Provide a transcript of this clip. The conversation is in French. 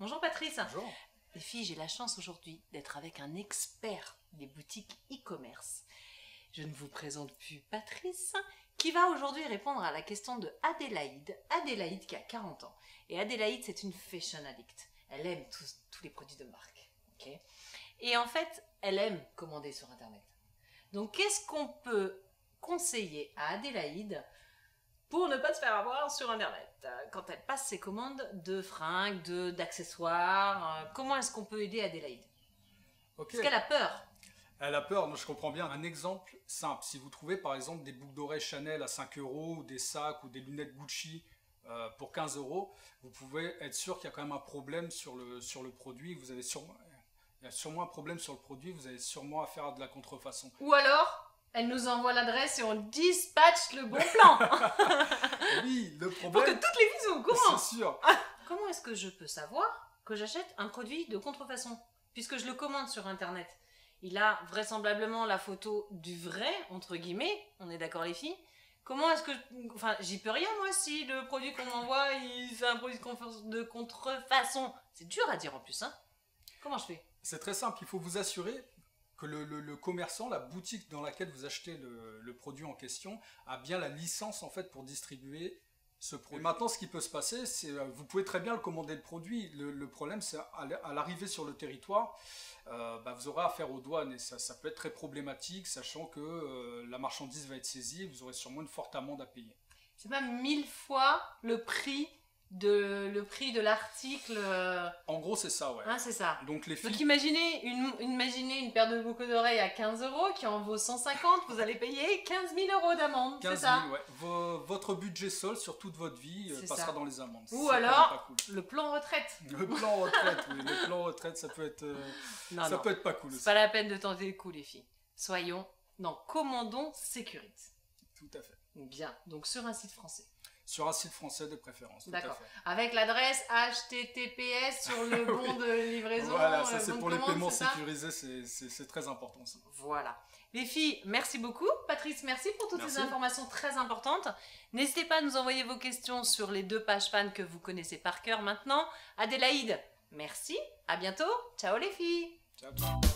Bonjour Patrice. Bonjour. Les filles, j'ai la chance aujourd'hui d'être avec un expert des boutiques e-commerce. Je ne vous présente plus Patrice, qui va aujourd'hui répondre à la question de Adélaïde. Adélaïde qui a 40 ans. Et Adélaïde, c'est une fashion addict. Elle aime tous les produits de marque. Okay, et en fait, elle aime commander sur Internet. Donc, qu'est-ce qu'on peut conseiller à Adélaïde pour ne pas se faire avoir sur Internet quand elle passe ses commandes de fringues, d'accessoires? Comment est-ce qu'on peut aider Adélaïde? Okay. Parce qu'elle a peur. Elle a peur, je comprends bien. Un exemple simple, si vous trouvez par exemple des boucles d'oreilles Chanel à 5 €, ou des sacs ou des lunettes Gucci pour 15 €, vous pouvez être sûr qu'il y a quand même un problème sur le produit. Il y a sûrement un problème sur le produit, vous avez sûrement affaire à de la contrefaçon. Ou alors, elle nous envoie l'adresse et on dispatche le bon plan. Oui, le problème... Pour que toutes les filles soient au courant. C'est sûr. Comment est-ce que je peux savoir que j'achète un produit de contrefaçon? Puisque je le commande sur Internet. Il a vraisemblablement la photo du vrai, entre guillemets. On est d'accord les filles? Comment est-ce que... Enfin, j'y peux rien moi si le produit qu'on m'envoie, c'est un produit de contrefaçon. C'est dur à dire en plus, hein? Comment je fais? C'est très simple, il faut vous assurer que le commerçant, la boutique dans laquelle vous achetez le produit en question, a bien la licence en fait pour distribuer ce produit. Et maintenant, ce qui peut se passer, c'est vous pouvez très bien le commander le produit. Le problème, c'est à l'arrivée sur le territoire, vous aurez affaire aux douanes et ça peut être très problématique, sachant que la marchandise va être saisie et vous aurez sûrement une forte amende à payer. C'est même 1000 fois le prix de l'article. En gros, c'est ça, ouais. Hein, c'est ça. Donc, imaginez une paire de boucles d'oreilles à 15 € qui en vaut 150, vous allez payer 15 000 € d'amende. 15 000, c'est ça. Ouais. Votre budget sol sur toute votre vie passera dans les amendes. Ou alors, cool. Le plan retraite. Le plan retraite, oui. Le plan retraite, ça peut être, peut être pas cool aussi. C'est pas la peine de tenter le coup, les filles. Commandons sécurité. Tout à fait. Bien, donc sur un site français. Sur un site français de préférence. D'accord. Avec l'adresse HTTPS sur le bon de livraison. Voilà, ça c'est pour les paiements sécurisés, c'est très important ça. Voilà. Les filles, merci beaucoup. Patrice, merci pour toutes ces informations très importantes. N'hésitez pas à nous envoyer vos questions sur les 2 pages fans que vous connaissez par cœur maintenant. Adélaïde, merci. À bientôt. Ciao les filles. Ciao, ciao.